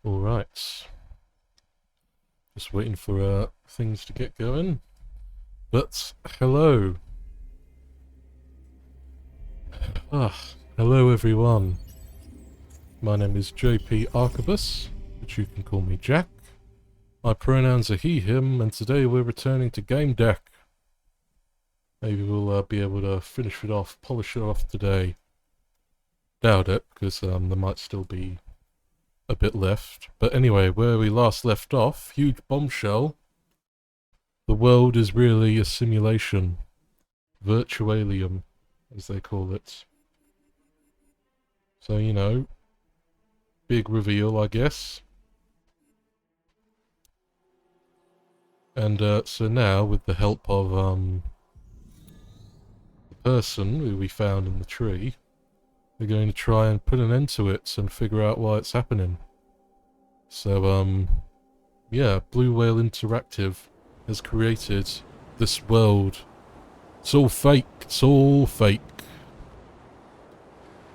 Alright. Just waiting for things to get going. But, hello. Hello everyone. My name is JPArquebus, but you can call me Jack. My pronouns are he, him, and today we're returning to Gamedec. Maybe we'll be able to finish it off, polish it off today. Doubt it, because there might still be a bit left. But anyway, where we last left off, huge bombshell. The world is really a simulation. Virtualium, as they call it. So, you know, big reveal, I guess. And so now, with the help of the person who we found in the tree, we're going to try and put an end to it and figure out why it's happening. So, yeah, Blue Whale Interactive has created this world. It's all fake. It's all fake.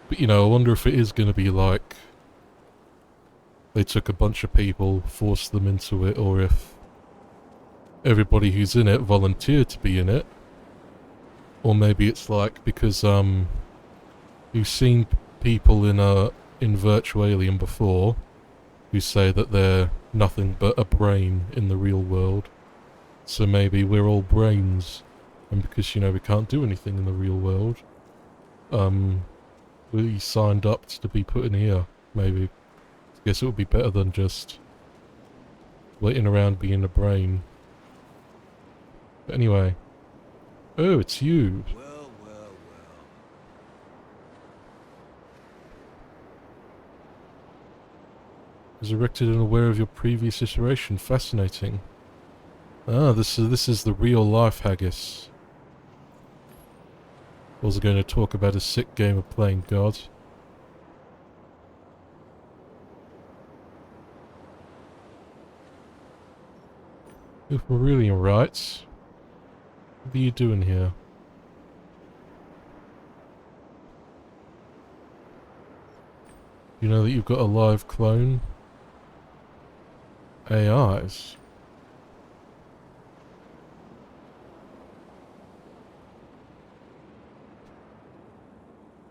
But, you know, I wonder if it is going to be like they took a bunch of people, forced them into it, or if everybody who's in it volunteered to be in it. Or maybe it's like because you've seen people in Virtualium before who say that they're nothing but a brain in the real world. So maybe we're all brains, and because, you know, we can't do anything in the real world, we signed up to be put in here, maybe. I guess it would be better than just waiting around being a brain. But anyway. Oh, it's you. Well. Resurrected and aware of your previous iteration. Fascinating. Ah, this is the real life haggis. I was going to talk about a sick game of playing God. If we're really right, what are you doing here? You know that you've got a live clone? AIs.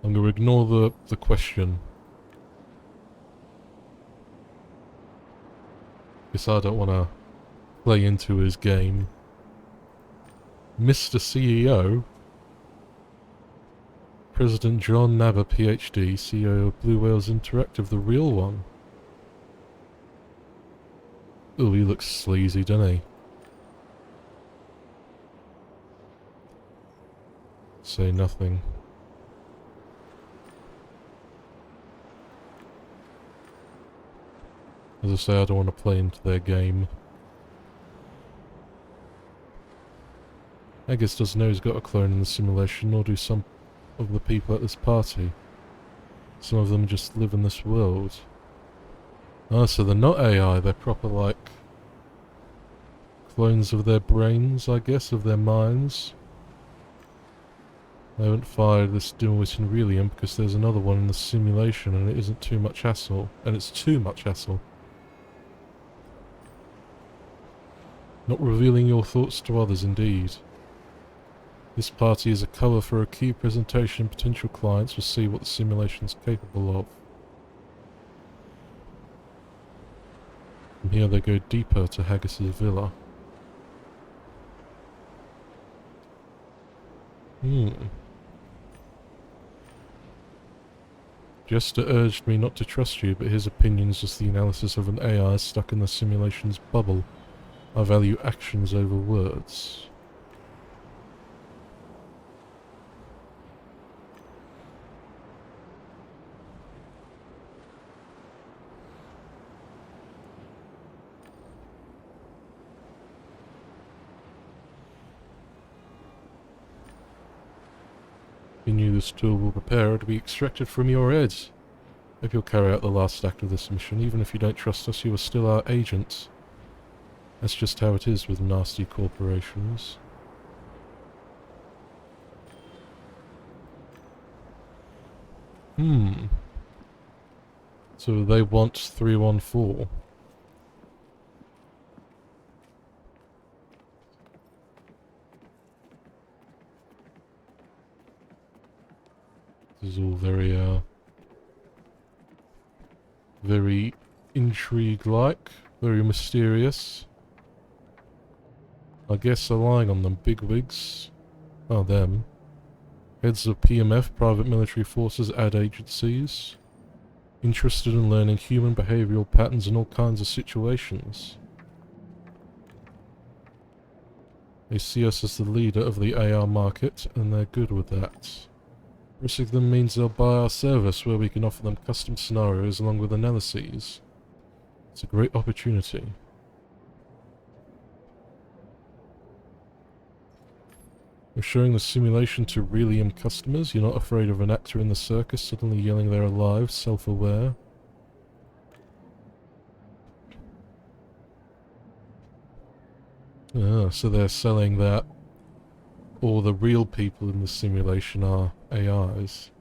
I'm going to ignore the question. Because I don't want to play into his game. Mr. CEO? President John Nabber, PhD, CEO of Blue Whales Interactive, the real one. Oh, he looks sleazy, doesn't he? Say nothing. As I say, I don't want to play into their game. Agus doesn't know he's got a clone in the simulation, nor do some of the people at this party. Some of them just live in this world. Ah, so they're not AI, they're proper, like, clones of their brains, I guess, of their minds. They haven't fired this dimwit in Relium because there's another one in the simulation and it isn't too much hassle. And it's too much hassle. Not revealing your thoughts to others, indeed. This party is a cover for a key presentation. Potential clients will see what the simulation is capable of. From here they go deeper to Haggis's villa. Jester urged me not to trust you, but his opinion is just the analysis of an AI stuck in the simulation's bubble. I value actions over words. You knew this tool will prepare to be extracted from your head. If you'll carry out the last act of this mission, even if you don't trust us, you are still our agent. That's just how it is with nasty corporations. So they want 314. This is all very intrigue-like, very mysterious. I guess they're lying on them bigwigs. Oh, them. Heads of PMF, private military forces, ad agencies. Interested in learning human behavioral patterns in all kinds of situations. They see us as the leader of the AR market, and they're good with that. Risking them means they'll buy our service, where we can offer them custom scenarios along with analyses. It's a great opportunity. We're showing the simulation to Relium customers. You're not afraid of an actor in the circus suddenly yelling they're alive, self-aware. Ah, so they're selling that all the real people in the simulation are AIs.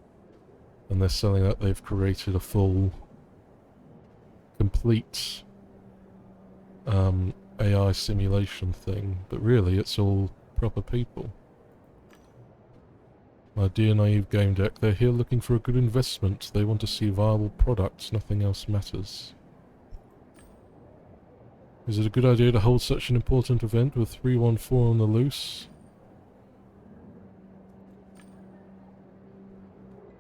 And they're selling that they've created a full, complete AI simulation thing. But really, it's all proper people. My dear naive Gamedec, they're here looking for a good investment. They want to see viable products, nothing else matters. Is it a good idea to hold such an important event with 314 on the loose?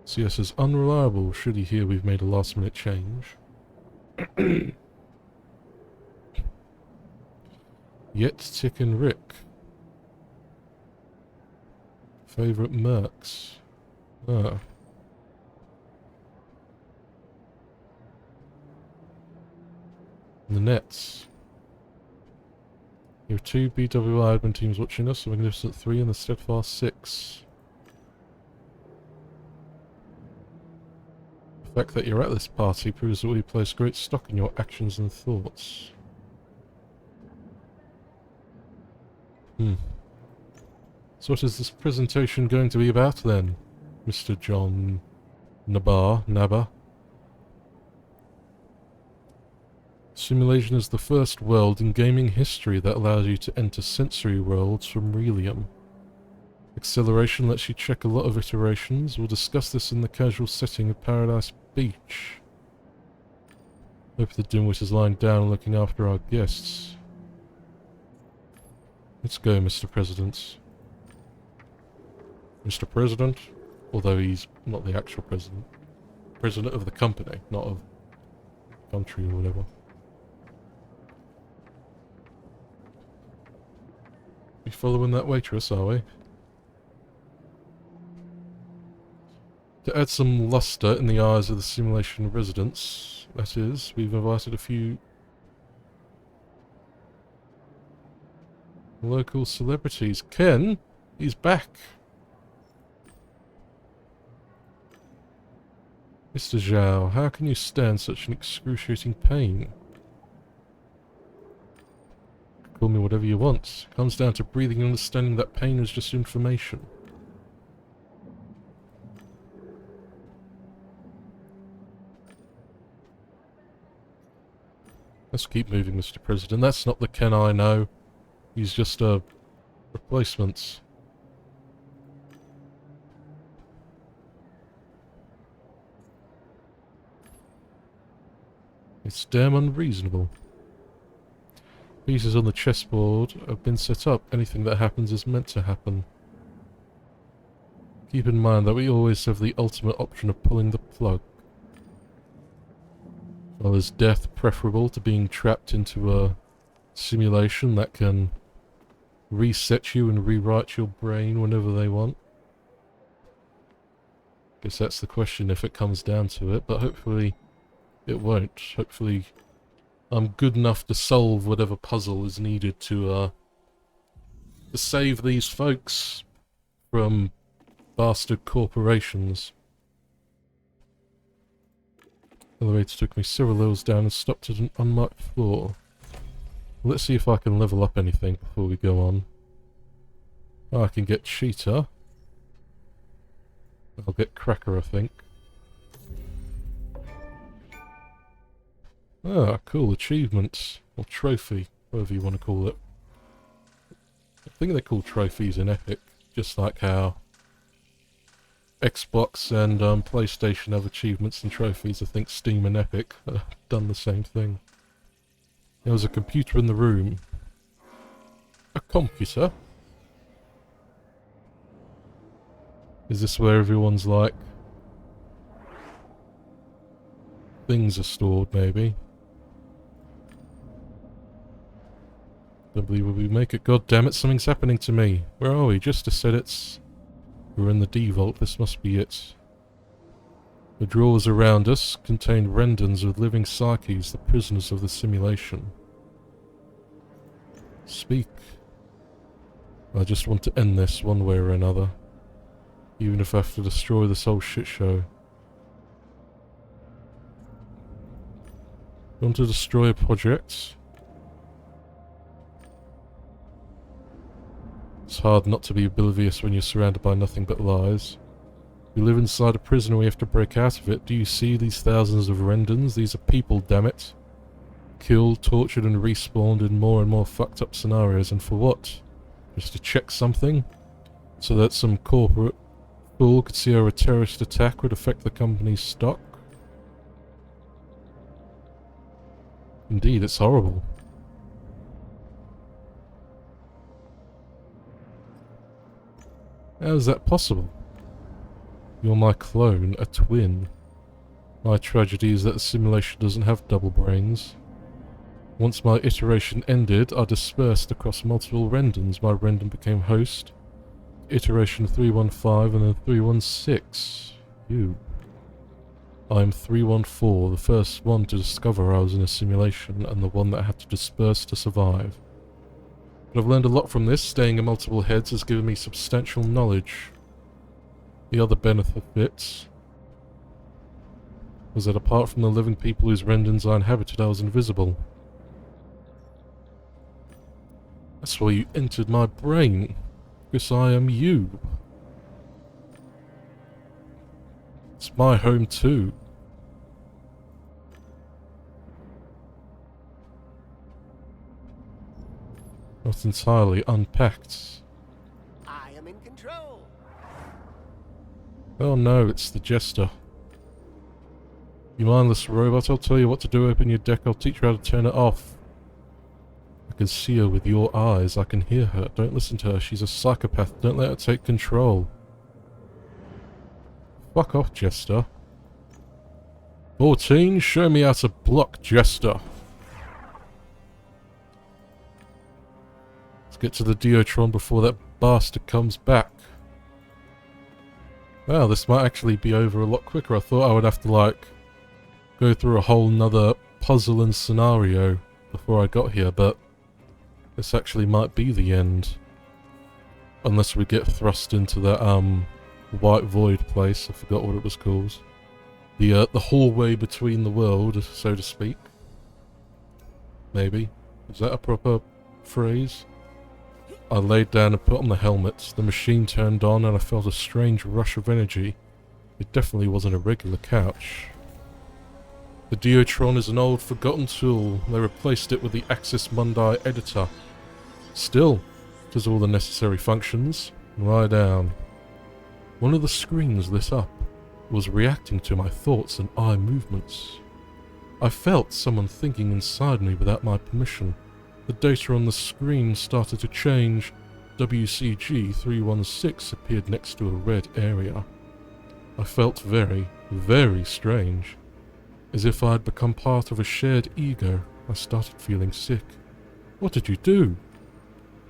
CS is unreliable, should he hear we've made a last minute change. Yet Tick and Rick. Favourite mercs. Ah. The Nets. You have 2 BWI admin teams watching us, a Magnificent 3 and the Steadfast 6. The fact that you're at this party proves that we place great stock in your actions and thoughts. So what is this presentation going to be about then, Mr. John Nabba? Simulation is the first world in gaming history that allows you to enter sensory worlds from Relium. Acceleration lets you check a lot of iterations. We'll discuss this in the casual setting of Paradise Beach. Hope the dimwit is lying down looking after our guests. Let's go, Mr. President. Mr. President? Although he's not the actual president. President of the company, not of the country or whatever. We following that waitress, are we? To add some luster in the eyes of the simulation residents, that is, we've invited a few local celebrities. Ken? He's back. Mr. Zhao, how can you stand such an excruciating pain? Call me whatever you want. It comes down to breathing and understanding that pain is just information. Let's keep moving, Mr. President. That's not the Ken I know. He's just a replacement. It's damn unreasonable. Pieces on the chessboard have been set up. Anything that happens is meant to happen. Keep in mind that we always have the ultimate option of pulling the plug. Well, is death preferable to being trapped into a simulation that can reset you and rewrite your brain whenever they want? Guess that's the question if it comes down to it, but hopefully it won't. Hopefully I'm good enough to solve whatever puzzle is needed to save these folks from bastard corporations. Elevator took me several levels down and stopped at an unmarked floor. Let's see if I can level up anything before we go on. Oh, I can get Cheetah. I'll get Cracker, I think. Ah, cool. Achievement. Or trophy, whatever you want to call it. I think they're called trophies in Epic. Just like how Xbox and PlayStation have achievements and trophies. I think Steam and Epic have done the same thing. There was a computer in the room. A computer? Is this where everyone's like... things are stored, maybe? Don't believe we make it. God damn it, something's happening to me. Where are we? Just said it's... We're in the D vault. This must be it. The drawers around us contain rendons with living psyches, the prisoners of the simulation. Speak. I just want to end this one way or another. Even if I have to destroy this whole shit show. You want to destroy a project? It's hard not to be oblivious when you're surrounded by nothing but lies. We live inside a prison and we have to break out of it. Do you see these thousands of rendons? These are people, damn it. Killed, tortured and respawned in more and more fucked up scenarios. And for what? Just to check something? So that some corporate fool could see how a terrorist attack would affect the company's stock? Indeed, it's horrible. How is that possible? You're my clone, a twin. My tragedy is that the simulation doesn't have double brains. Once my iteration ended, I dispersed across multiple rendons. My rendon became host, iteration 315 and then 316. You. I am 314, the first one to discover I was in a simulation and the one that had to disperse to survive. But I've learned a lot from this. Staying in multiple heads has given me substantial knowledge. The other benefit was that apart from the living people whose rendons I inhabited, I was invisible. That's why you entered my brain. Because I am you. It's my home too. Not entirely unpacked. I am in control. Oh no, it's the jester. You mindless robot, I'll tell you what to do. Open your deck, I'll teach you how to turn it off. I can see her with your eyes, I can hear her. Don't listen to her, she's a psychopath. Don't let her take control. Fuck off, jester. 14, show me how to block jester. Let's get to the Diotron before that bastard comes back. Wow, this might actually be over a lot quicker. I thought I would have to, like, go through a whole nother puzzle and scenario before I got here, but this actually might be the end. Unless we get thrust into that, white void place. I forgot what it was called. The hallway between the world, so to speak. Maybe. Is that a proper phrase? I laid down and put on the helmet. The machine turned on and I felt a strange rush of energy. It definitely wasn't a regular couch. The Diotron is an old, forgotten tool. They replaced it with the Axis Mundi editor. Still, it has all the necessary functions. Lie down. One of the screens lit up. It was reacting to my thoughts and eye movements. I felt someone thinking inside me without my permission. The data on the screen started to change. WCG 316 appeared next to a red area. I felt very, very strange. As if I had become part of a shared ego. I started feeling sick. What did you do?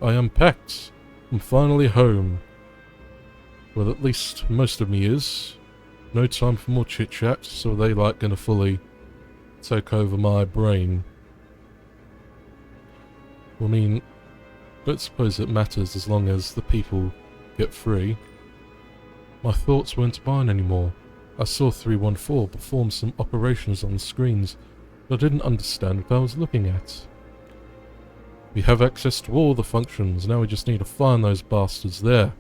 I unpacked. I'm finally home. Well, at least most of me is. No time for more chit-chat, so they like gonna fully take over my brain. I mean, don't suppose it matters as long as the people get free. My thoughts weren't mine anymore. I saw 314 perform some operations on the screens, but I didn't understand what I was looking at. We have access to all the functions, now we just need to find those bastards there.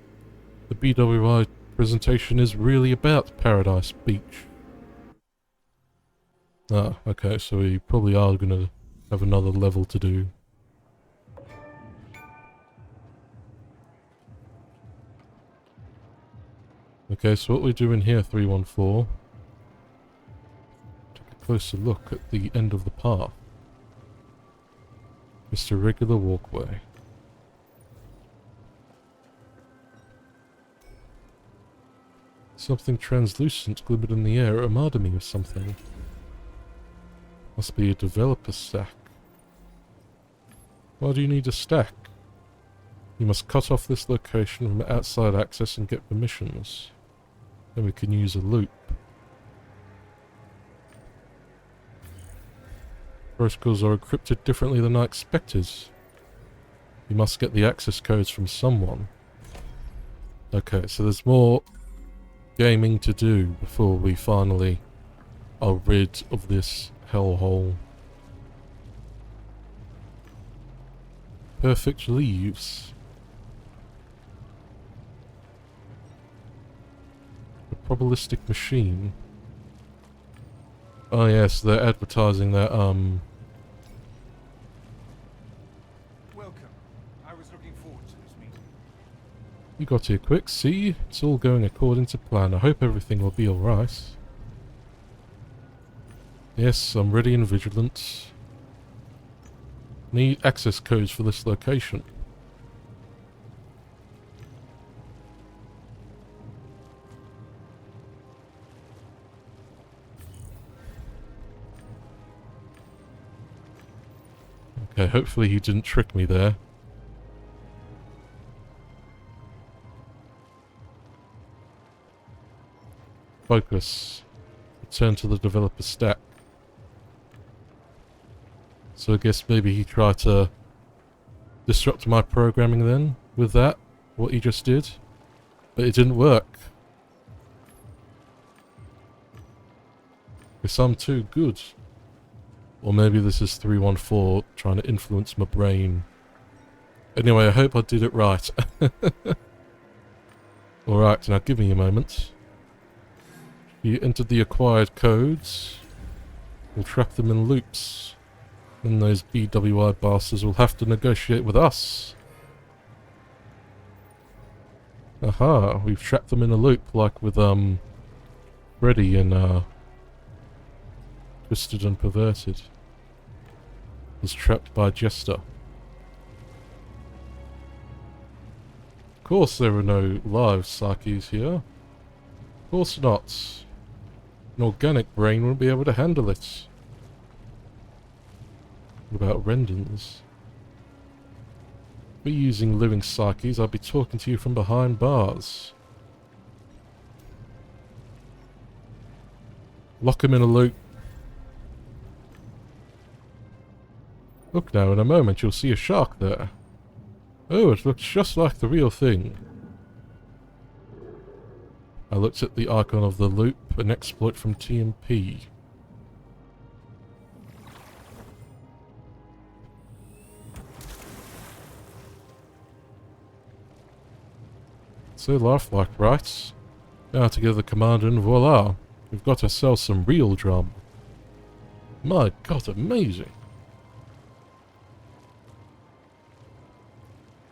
The BWI presentation is really about Paradise Beach. Ah, okay, so we probably are gonna have another level to do. Okay, so what we're doing here, 314. Take a closer look at the end of the path. Just a regular walkway. Something translucent glimmered in the air. It reminded me of something. Must be a developer stack. Why do you need a stack? You must cut off this location from outside access and get permissions. Then we can use a loop. Protocols are encrypted differently than I expected. You must get the access codes from someone. Okay, so there's more gaming to do before we finally are rid of this hellhole. Perfect leaves. A probabilistic machine. Oh yes, they're advertising that Welcome. I was looking forward to this meeting. You got here quick, see? It's all going according to plan. I hope everything will be alright. Yes, I'm ready and vigilant. Need access codes for this location. Okay, hopefully he didn't trick me there. Focus. Return to the developer stack. So I guess maybe he tried to disrupt my programming then with that, what he just did. But it didn't work. Guess I'm too good. Or maybe this is 314 trying to influence my brain. Anyway, I hope I did it right. Alright, now give me a moment. You entered the acquired codes. We'll trap them in loops. Then those BWI bastards will have to negotiate with us. Aha, we've trapped them in a loop like with Freddy and Twisted and Perverted. Was trapped by Jester. Of course there are no live psyches here. Of course not. An organic brain won't be able to handle it. What about Rendons? If we're using living psyches, I'd be talking to you from behind bars. Lock him in a loop. Look now, in a moment you'll see a shark there. Oh, it looks just like the real thing. I looked at the icon of the loop, an exploit from TMP. So lifelike, right? Now together the commander and voila! We've got ourselves some real drama. My god, amazing!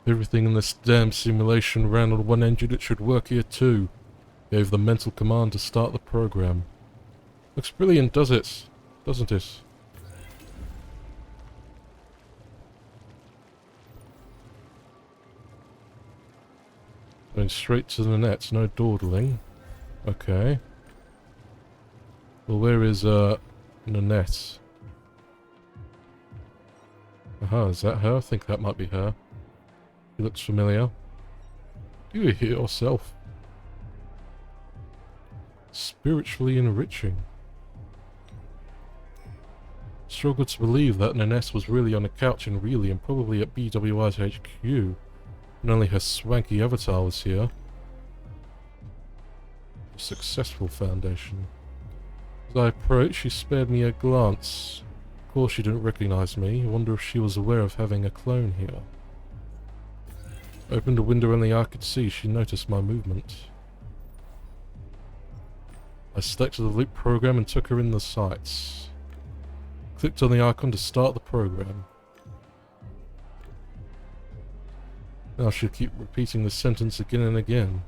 Everything in this damn simulation ran on one engine, it should work here too. Gave the mental command to start the program. Looks brilliant, does it? Doesn't it? Going straight to the net, no dawdling. Okay. Well, where is Nanette? Aha, is that her? I think that might be her. She looks familiar. Do you hear yourself? Spiritually enriching. Struggle to believe that Nanette was really on a couch in Really and probably at BWI's HQ. And only her swanky avatar was here. A successful foundation. As I approached, she spared me a glance. Of course she didn't recognize me. I wonder if she was aware of having a clone here. Opened a window only I could see. She noticed my movement. I selected the loop program and took her in the sights. Clicked on the icon to start the program. Now I should keep repeating the sentence again and again.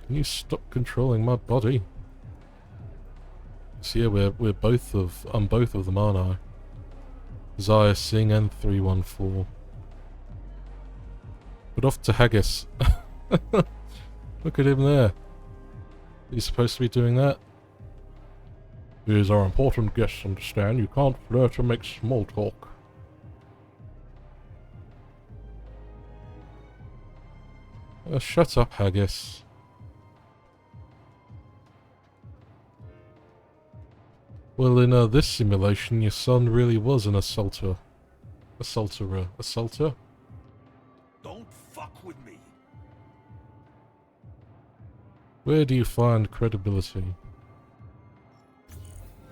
Can you stop controlling my body? So yeah, we're both of I'm both of them, aren't I? Zaya Singh and 314. But off to Haggis. Look at him there. Are you supposed to be doing that? These are important guests, understand? You can't flirt or make small talk. Shut up, Haggis. Well, in this simulation, your son really was an assaulter. Assaulter? Don't fuck with me. Where do you find credibility?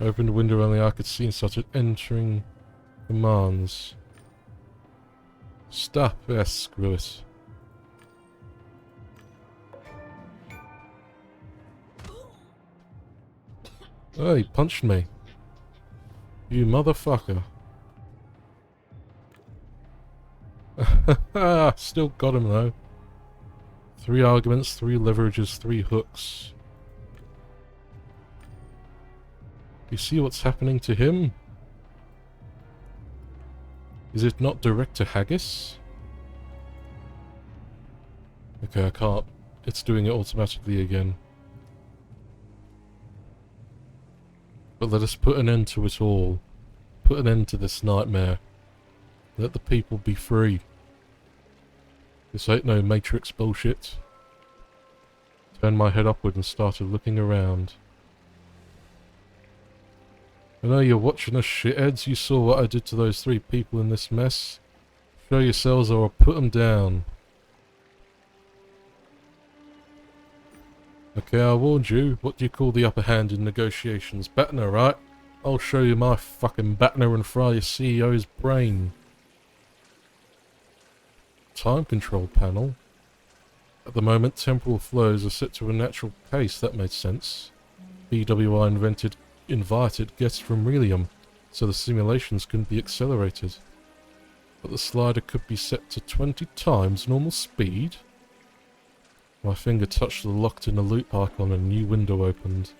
I opened a window only I could see and started entering commands. Stop. Yes, screw it. Oh, he punched me. You motherfucker. Still got him though. 3 arguments, 3 leverages, 3 hooks. Do you see what's happening to him? Is it not direct to Haggis? Okay, I can't. It's doing it automatically again. But let us put an end to it all. Put an end to this nightmare. Let the people be free. This ain't no Matrix bullshit. Turned my head upward and started looking around. I know you're watching us, shitheads. You saw what I did to those 3 people in this mess. Show yourselves or I'll put them down. Okay, I warned you. What do you call the upper hand in negotiations? Battener, right? I'll show you my fucking battener and fry your CEO's brain. Time control panel. At the moment, temporal flows are set to a natural pace. That made sense. BWI invited guests from Relium, so the simulations couldn't be accelerated. But the slider could be set to 20 times normal speed. My finger touched the locked-in-a-loop icon and a new window opened.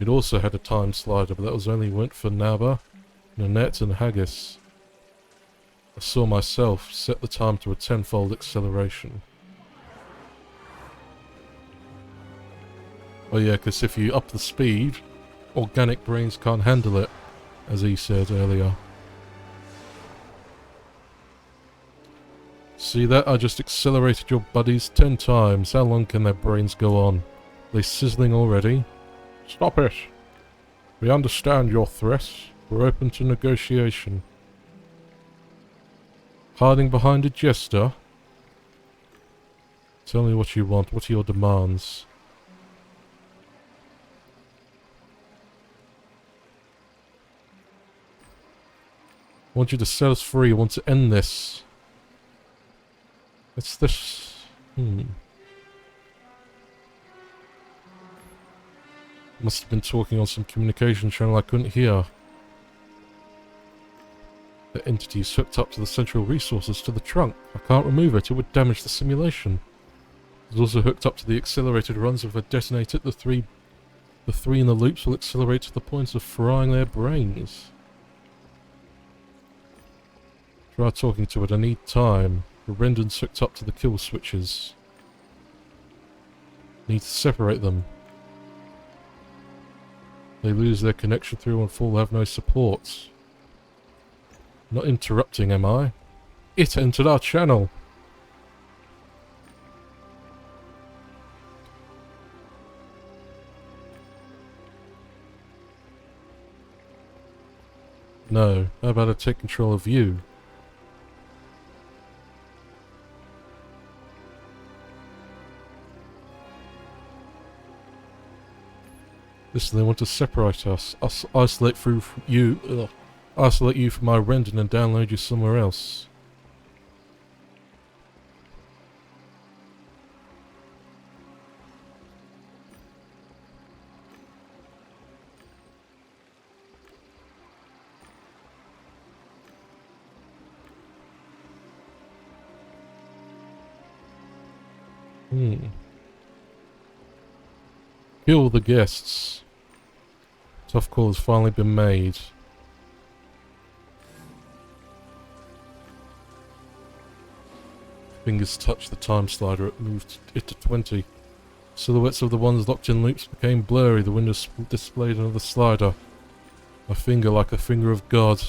It also had a time slider, but that was only meant for Naba, Nanette and Haggis. I saw myself set the time to a 10-fold acceleration. Oh yeah, because if you up the speed, organic brains can't handle it, as he said earlier. See that? I just accelerated your buddies 10 times. How long can their brains go on? Are they sizzling already? Stop it! We understand your threats. We're open to negotiation. Hiding behind a jester? Tell me what you want. What are your demands? I want you to set us free. I want to end this. It's this... Must have been talking on some communication channel I couldn't hear. The entity is hooked up to the central resources to the trunk. I can't remove it. It would damage the simulation. It's also hooked up to the accelerated runs. If I detonate it, the three in the loops will accelerate to the point of frying their brains. Try talking to it. I need time. The Rendon's hooked up to the kill switches. Need to separate them. They lose their connection through and fall, have no support. Not interrupting, am I? It entered our channel! No, how about I take control of you? Listen, they want to separate us. Isolate you from my Rendon and download you somewhere else. Kill the guests. Tough call has finally been made. Fingers touched the time slider, it moved it to 20. Silhouettes of the ones locked in loops became blurry, the window displayed another slider. A finger like a finger of God.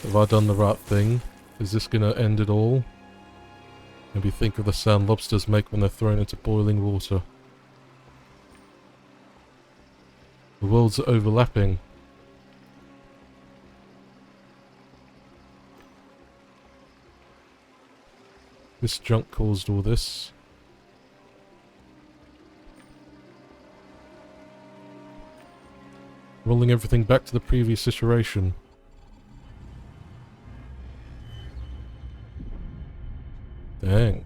Have I done the right thing? Is this gonna end it all? Maybe think of the sound lobsters make when they're thrown into boiling water. The worlds are overlapping. This junk caused all this. Rolling everything back to the previous iteration. Dang.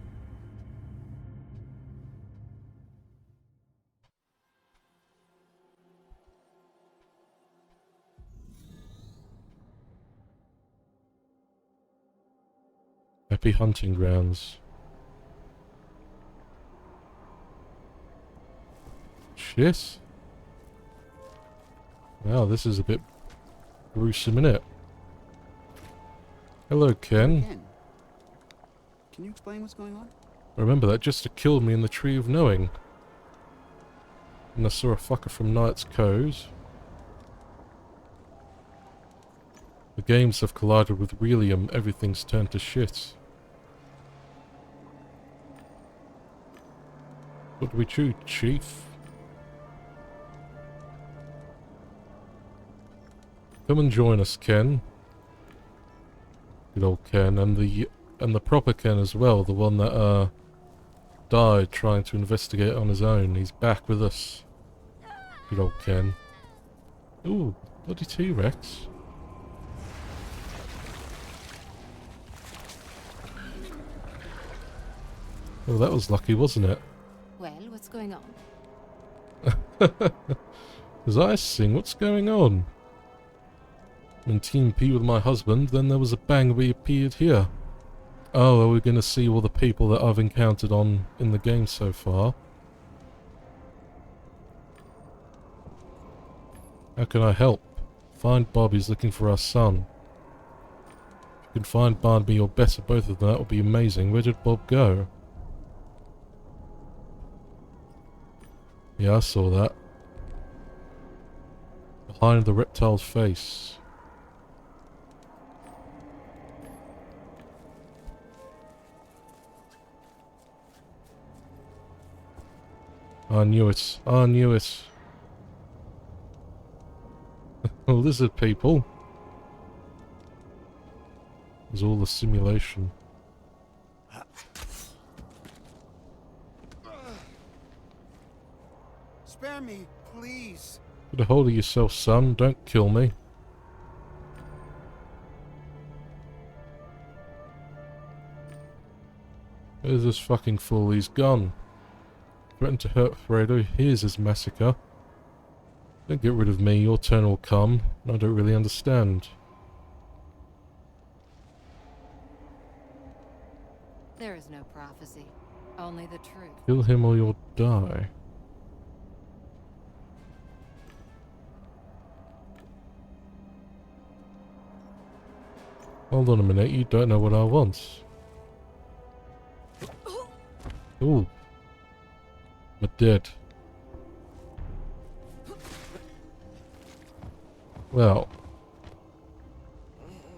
Happy hunting grounds. Shit. Wow, this is a bit gruesome, innit? Hello, Ken. Again. Can you explain what's going on? Remember that just killed me in the Tree of Knowing. And I saw a fucker from Knight's Code. The games have collided with Relium, everything's turned to shit. What do we choose, Chief? Come and join us, Ken. Good old Ken, and the proper Ken as well, the one that died trying to investigate on his own. He's back with us. Good old Ken. Ooh, bloody T-Rex. Oh, that was lucky, wasn't it? Well, what's going on? Was I sing? What's going on? I'm in Team P with my husband, then there was a bang, we appeared here. Oh, are we going to see all the people that I've encountered in the game so far? How can I help? Find Bob, he's looking for our son. If you can find Barnaby or better, both of them, that would be amazing. Where did Bob go? Yeah, I saw that. Behind the reptile's face. I knew it. I knew it. Lizard people. It was all a simulation. Spare me, please. Get a hold of yourself, son. Don't kill me. Where's this fucking fool? He's gone. Threatened to hurt Fredo. Here's his massacre. Don't get rid of me. Your turn will come. I don't really understand. There is no prophecy, only the truth. Kill him or you'll die. Hold on a minute, you don't know what I want. Ooh. I'm dead. Well.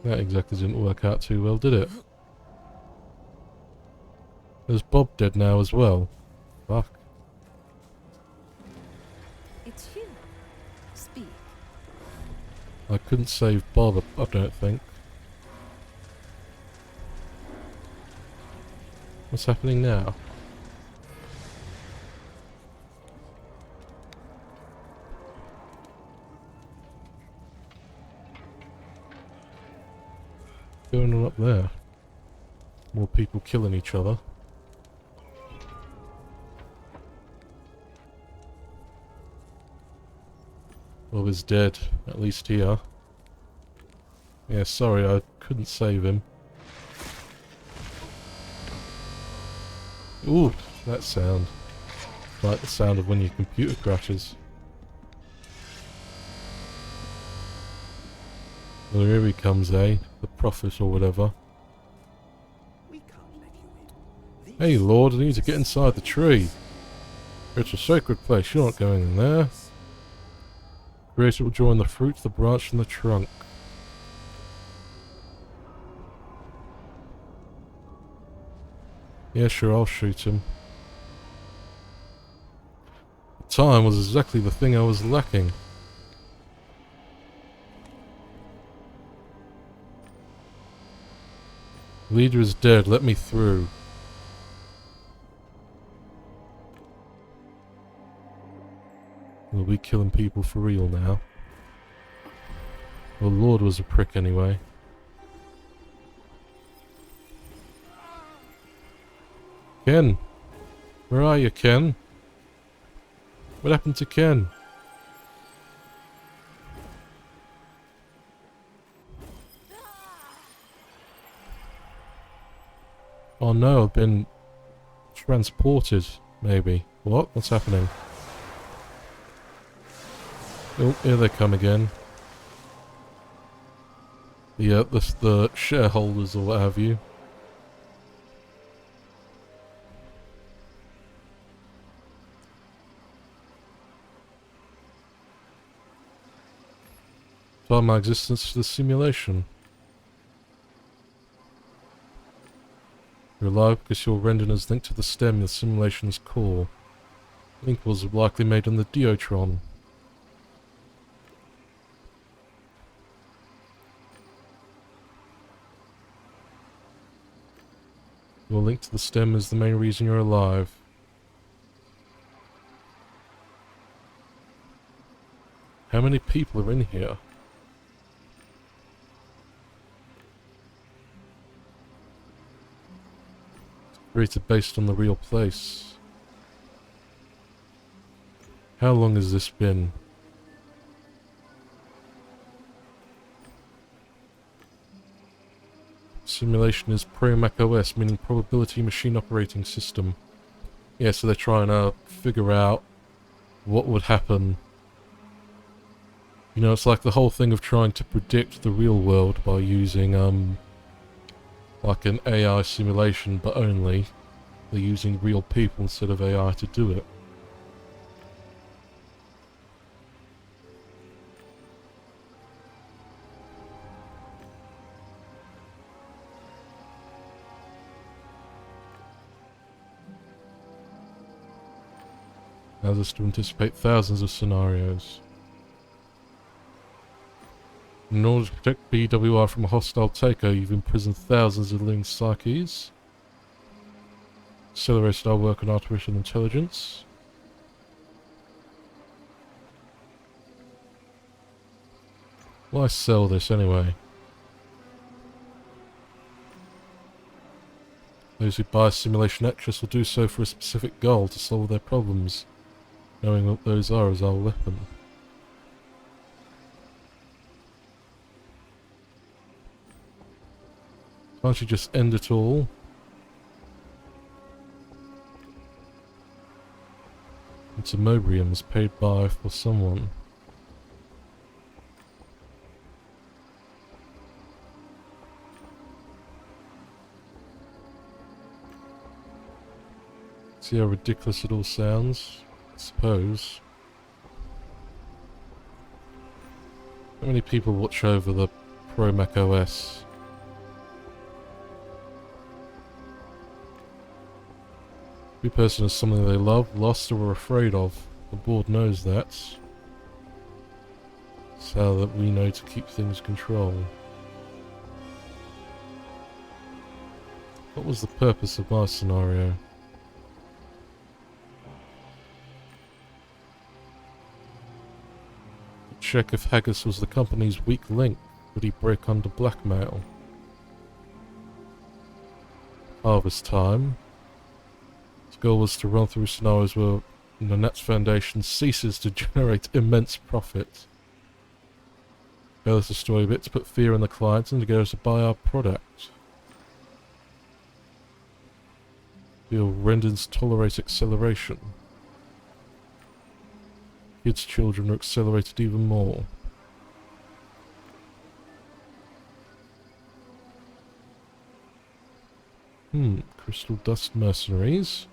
That exactly didn't work out too well, did it? There's Bob dead now as well. Fuck. It's you. Speak. I couldn't save Bob, I don't think. What's happening now? What's going on up there? More people killing each other. Bob is dead, at least here. Yeah, sorry, I couldn't save him. Ooh, that sound. Like the sound of when your computer crashes. Well, here he comes, eh? The prophet or whatever. We can't let you in. Hey, Lord, I need to get inside the tree. It's a sacred place, you're not going in there. Creator will join the fruit, the branch, and the trunk. Yeah, sure, I'll shoot him. Time was exactly the thing I was lacking. Leader is dead, let me through. We'll be killing people for real now. Well, Lord was a prick anyway. Ken! Where are you, Ken? What happened to Ken? Oh no, I've been transported, maybe. What? What's happening? Oh, here they come again. The shareholders or what have you. Tie my existence to the simulation. You're alive because your rendering is linked to the stem, the simulation's core. Link was likely made on the Diotron. Your link to the stem is the main reason you're alive. How many people are in here? It's created based on the real place. How long has this been? Simulation is pro-macOS, meaning probability machine operating system. Yeah, so they're trying to figure out what would happen. You know, it's like the whole thing of trying to predict the real world by using, like an AI simulation, but only they're using real people instead of AI to do it. Allows us to anticipate thousands of scenarios. In order to protect BWI from a hostile takeover, you've imprisoned thousands of living psyches. Accelerated our work on artificial intelligence. Why sell this anyway? Those who buy simulation extras will do so for a specific goal to solve their problems. Knowing what those are is our weapon. Can't you just end it all? It's immobriums paid by for someone. See how ridiculous it all sounds? I suppose. How many people watch over the Pro Mac OS? Every person has something they love, lost, or are afraid of. The board knows that. It's how that we know to keep things controlled. What was the purpose of my scenario? Check if Haggis was the company's weak link. Would he break under blackmail? Harvest time. His goal was to run through scenarios where the Nets Foundation ceases to generate immense profit. Fail us a story bit to put fear in the clients and to get us to buy our product. Your renders tolerate acceleration. Kids' children are accelerated even more. Crystal dust mercenaries.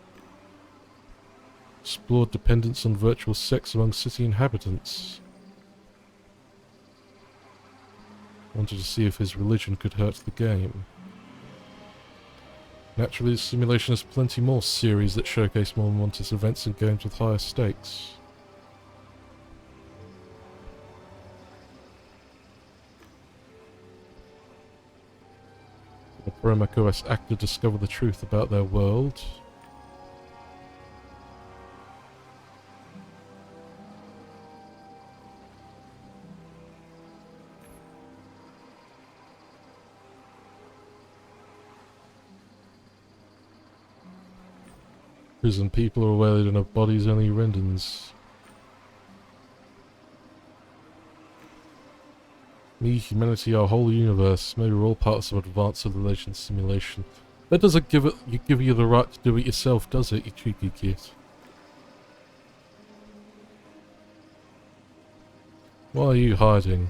Explored dependence on virtual sex among city inhabitants. Wanted to see if his religion could hurt the game. Naturally, this simulation has plenty more series that showcase more momentous events and games with higher stakes. The JPArquebus actor discover the truth about their world. Prison people are aware they don't have bodies, only rendons. Me, humanity, our whole universe. Maybe we're all parts of advanced civilization simulation. That doesn't give you the right to do it yourself, does it, you cheeky kid? Why are you hiding?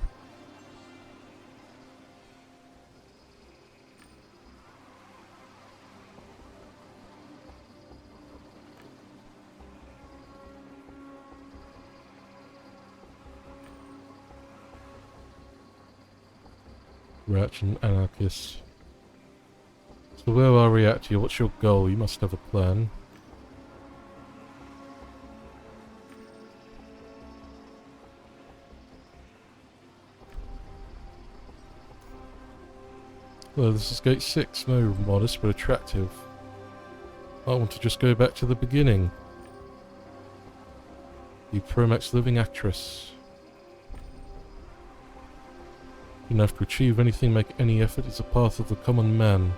Reaction anarchist. So where are we at here? What's your goal? You must have a plan. Well, this is gate 6. No, modest but attractive. I want to just go back to the beginning. The Promax living actress. You don't have to achieve anything, make any effort. It's a path of the common man.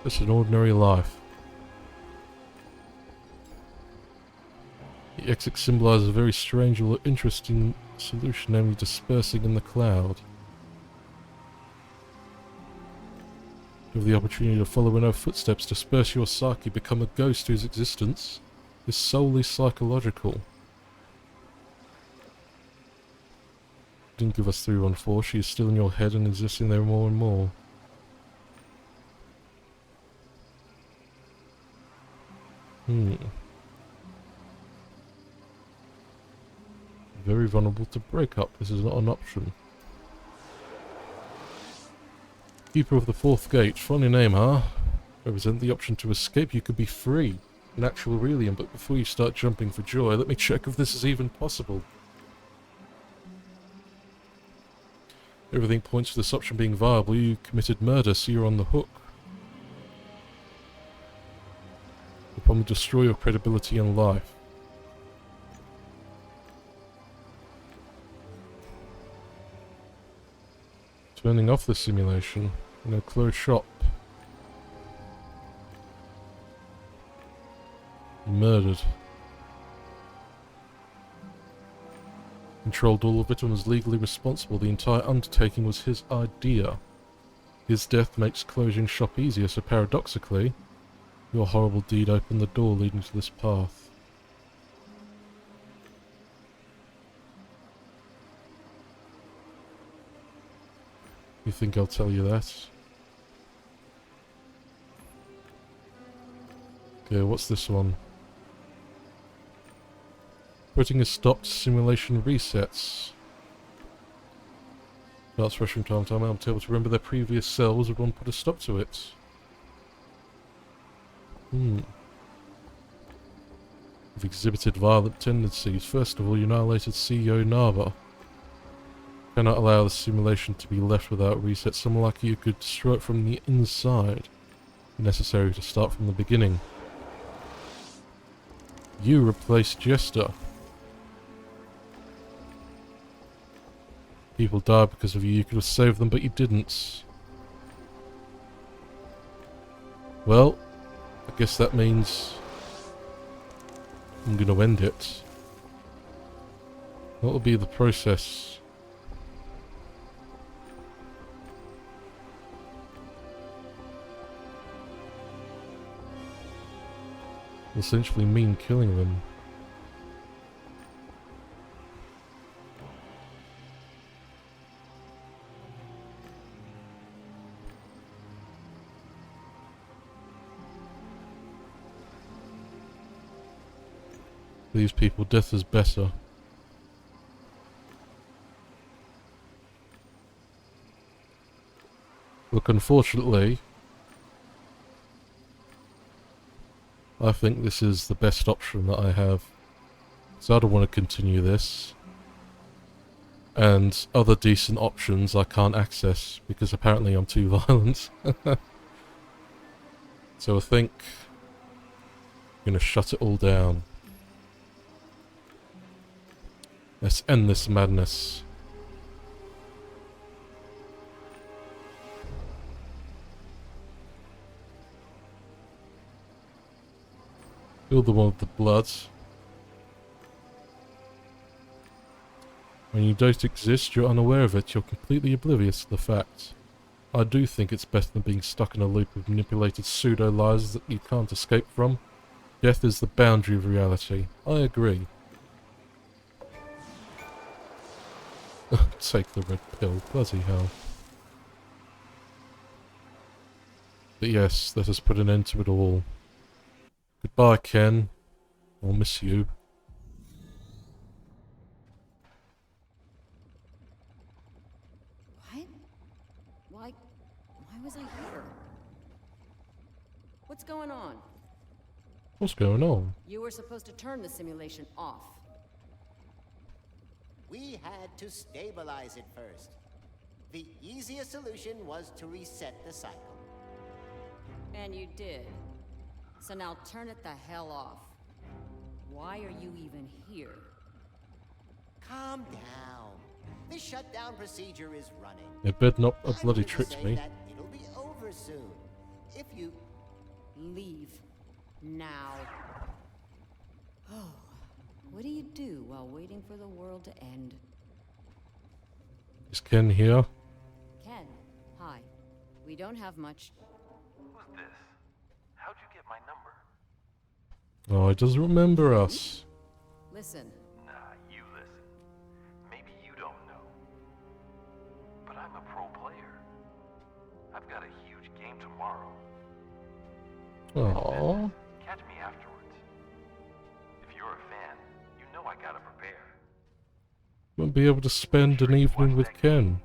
It's an ordinary life. The exit symbolizes a very strange or interesting solution, namely dispersing in the cloud. You have the opportunity to follow in her footsteps, disperse your psyche, become a ghost whose existence is solely psychological. Didn't give us 314, she is still in your head and existing there more and more. Very vulnerable to breakup. This is not an option. Keeper of the fourth gate. Funny name, huh? Represent the option to escape. You could be free. An actual Aurelian, but before you start jumping for joy, let me check if this is even possible. Everything points to this option being viable. You committed murder, so you're on the hook. The problem will destroy your credibility in life. Turning off the simulation in a closed shop. Murdered. Controlled all of it and was legally responsible. The entire undertaking was his idea. His death makes closing shop easier, so paradoxically, your horrible deed opened the door leading to this path. You think I'll tell you that? Okay, what's this one? Putting a stop to simulation resets. Starts fresh from time to time. I'm able to remember their previous selves. Would one put a stop to it? You've exhibited violent tendencies. First of all, you annihilated CEO Nava. Cannot allow the simulation to be left without reset. Someone like you could destroy it from the inside. Necessary to start from the beginning. You replaced Jester. People died because of you. You could have saved them, but you didn't. Well, I guess that means I'm going to end it. What will be the process? will essentially mean killing them. These people, death is better. Look, unfortunately, I think this is the best option that I have. So I don't want to continue this. And other decent options I can't access because apparently I'm too violent. So I think I'm going to shut it all down. Let's end this madness. Kill the one with the blood. When you don't exist, you're unaware of it, you're completely oblivious to the fact. I do think it's better than being stuck in a loop of manipulated pseudo-lies that you can't escape from. Death is the boundary of reality. I agree. Take the red pill, bloody hell. But yes, let us put an end to it all. Goodbye, Ken. I'll miss you. What? Why was I here? What's going on? What's going on? You were supposed to turn the simulation off. We had to stabilize it first. The easiest solution was to reset the cycle. And you did. So now turn it the hell off. Why are you even here? Calm down. The shutdown procedure is running. It better not have I'm bloody here to tricked say me. that it'll be over soon. If you... Leave. Now. Oh. What do you do while waiting for the world to end? Is Ken here? Ken, hi. We don't have much. Who's this? How'd you get my number? Oh, he doesn't remember us. Listen. Nah, you listen. Maybe you don't know. But I'm a pro player. I've got a huge game tomorrow. Aww. Catch me afterwards. If you're a fan, you know I gotta prepare. Won't be able to spend an evening with Ken.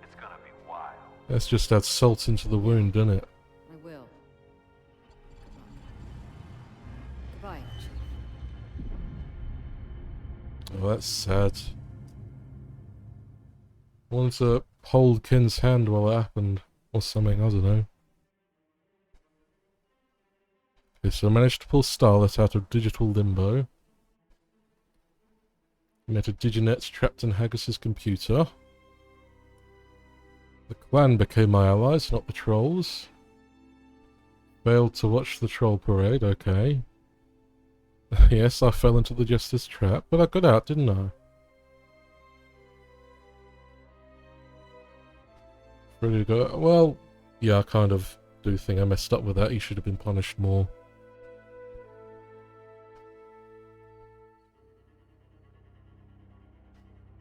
It's gonna be wild. That's just add salt into the wound, isn't it? I will. Goodbye, Chief. Oh, that's sad. I wanted to hold Ken's hand while it happened. Or something, I don't know. Okay, so I managed to pull Starlet out of digital limbo. Met a Diginet trapped in Haggis's computer. The clan became my allies, not the trolls. Failed to watch the troll parade, okay. Yes, I fell into the Justice trap, but I got out, didn't I? Ready to go? Well, yeah, I kind of do think I messed up with that. He should have been punished more.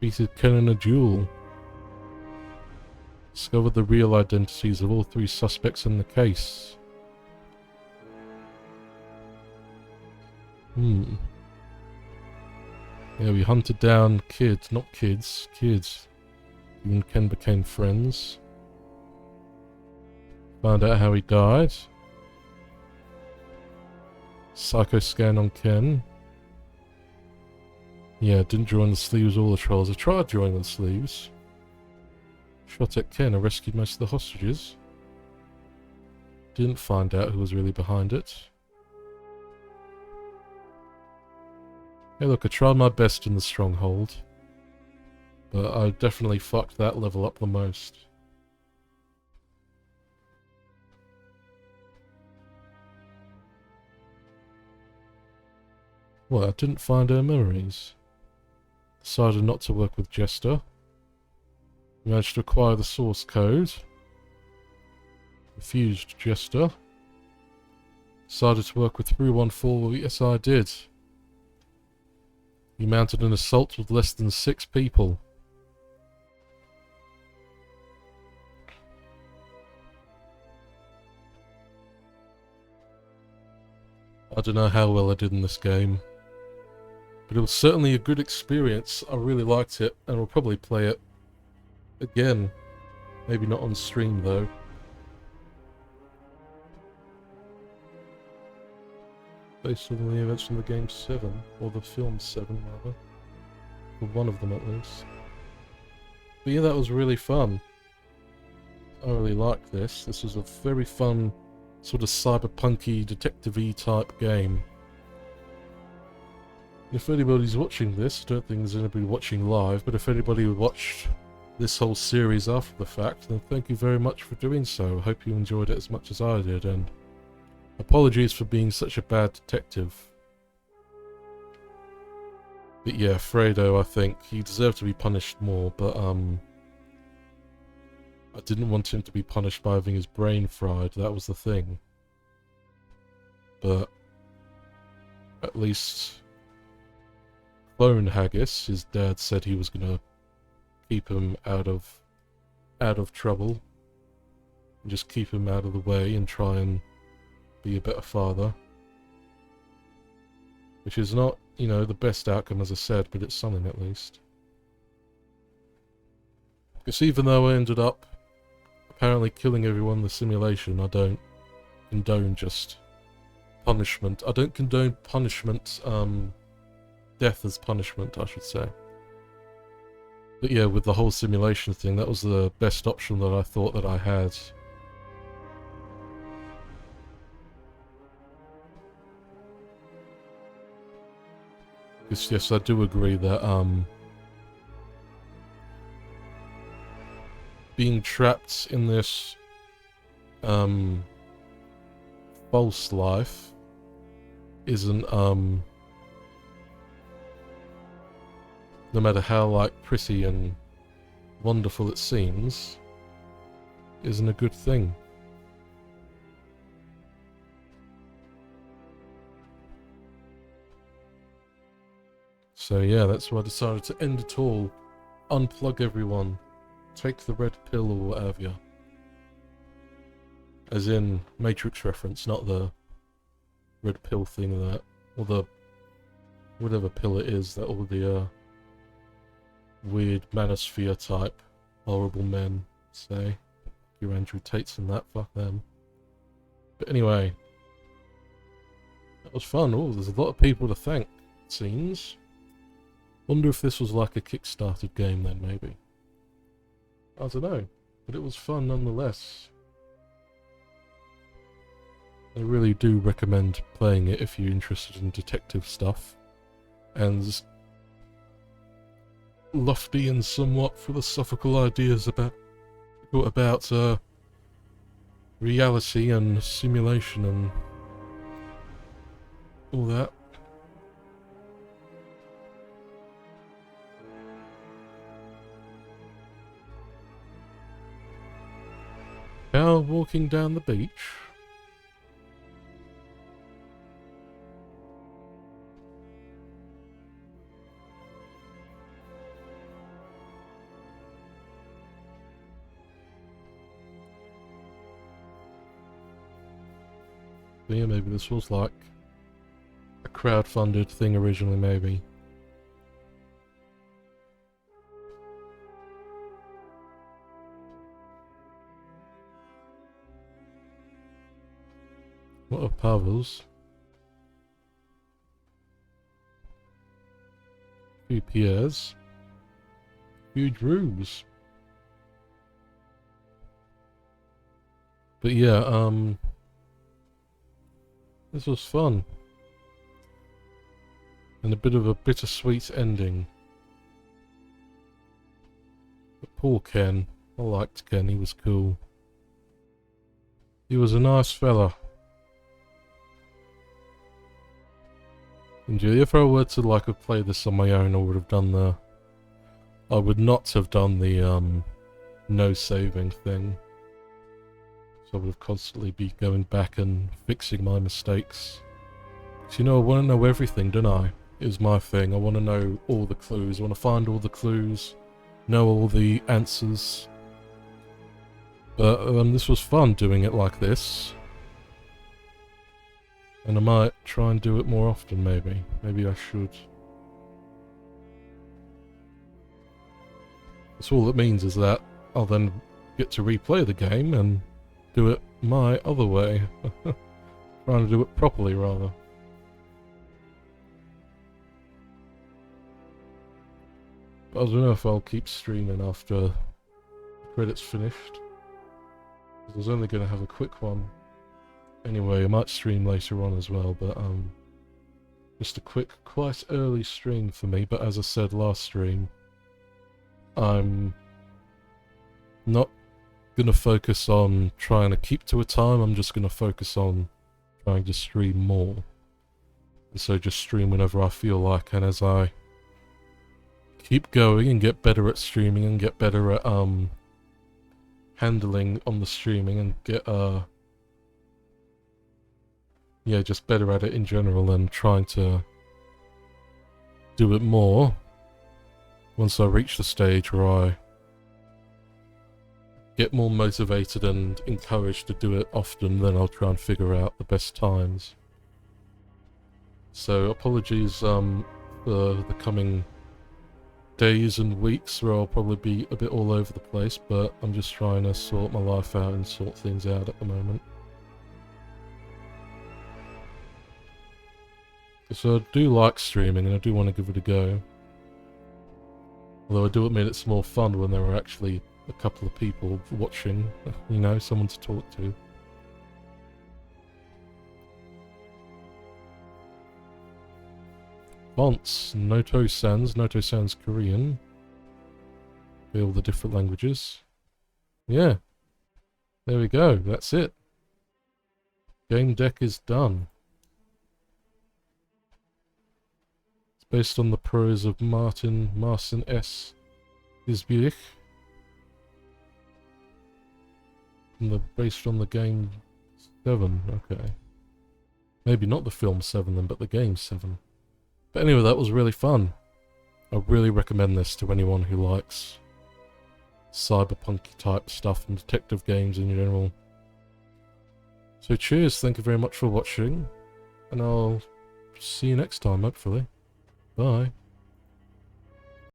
Beated Ken in a duel. Discovered the real identities of all three suspects in the case. Yeah, we hunted down kids, not kids, kids. You and Ken became friends. Found out how he died. Psycho scan on Ken. Yeah, didn't join the sleeves all the trolls. I tried joining the sleeves. Shot at Ken, I rescued most of the hostages. Didn't find out who was really behind it. Hey look, I tried my best in the stronghold. But I definitely fucked that level up the most. Well, I didn't find her memories. Decided not to work with Jester. Managed to acquire the source code. Refused Jester. Decided to work with 314. Yes, I did. You mounted an assault with less than 6 people. I don't know how well I did in this game, but it was certainly a good experience. I really liked it, and I'll probably play it again. Maybe not on stream, though. Based on the events from the game 7, or the film 7, rather. Or one of them, at least. But yeah, that was really fun. I really liked this. This was a very fun, sort of cyberpunky, detective-y type game. If anybody's watching this, I don't think there's anybody watching live, but if anybody watched this whole series after the fact, then thank you very much for doing so. I hope you enjoyed it as much as I did, and apologies for being such a bad detective. But yeah, Fredo, I think he deserved to be punished more, but I didn't want him to be punished by having his brain fried, that was the thing. But at least Clone Haggis, his dad said he was gonna keep him out of trouble. And just keep him out of the way and try and be a better father. Which is not, you know, the best outcome, as I said, but it's something at least. Because even though I ended up apparently killing everyone in the simulation, I don't condone just punishment. I don't condone punishment, death as punishment, I should say. But yeah, with the whole simulation thing, that was the best option that I thought that I had. Because yes, I do agree that being trapped in this false life isn't no matter how like pretty and wonderful it seems, isn't a good thing. So yeah, that's why I decided to end it all. Unplug everyone. Take the red pill or whatever. As in Matrix reference, not the red pill thing of that. Or the whatever pill it is that all the weird manosphere type horrible men say. Your Andrew Tates and that, fuck them. But anyway, that was fun. Oh, there's a lot of people to thank, it seems. Wonder if this was like a kickstarted game then, maybe. I don't know, but it was fun nonetheless. I really do recommend playing it if you're interested in detective stuff. And lofty and somewhat philosophical ideas about reality and simulation and all that. Now walking down the beach. But yeah, maybe this was like a crowd-funded thing originally, maybe. What are Pavel's? Few Pierre's. Few Drew's. But yeah, this was fun. And a bit of a bittersweet ending. But poor Ken. I liked Ken, he was cool. He was a nice fella. And yeah, if I were to like have played this on my own, I would have done the... I would not have done the no saving thing. So I would have constantly be going back and fixing my mistakes. So, you know, I want to know everything, don't I? Is my thing. I want to know all the clues. I want to find all the clues, know all the answers. But this was fun doing it like this. And I might try and do it more often, maybe. Maybe I should. That's all it means, is that I'll then get to replay the game and do it my other way. Trying to do it properly, rather. But I don't know if I'll keep streaming after the credits finished. I was only going to have a quick one. Anyway, I might stream later on as well, but just a quick, quite early stream for me. But as I said last stream, I'm not going to focus on trying to keep to a time. I'm just going to focus on trying to stream more. And so just stream whenever I feel like, and as I keep going and get better at streaming and get better at handling on the streaming and get yeah, just better at it in general and trying to do it more. Once I reach the stage where I get more motivated and encouraged to do it often, then I'll try and figure out the best times. So apologies for the coming days and weeks where I'll probably be a bit all over the place, but I'm just trying to sort my life out and sort things out at the moment. So I do like streaming and I do want to give it a go. Although I do admit it's more fun when there are actually a couple of people watching, you know, someone to talk to. Fonts, Noto Sans Korean. All the different languages. Yeah. There we go, that's it. Gamedec is done. It's based on the prose of Martin S. Isbich. Based on the game 7, okay. Maybe not the film 7 then, but the game 7. But anyway, that was really fun. I really recommend this to anyone who likes cyberpunk type stuff and detective games in general. So cheers, thank you very much for watching, and I'll see you next time, hopefully. Bye.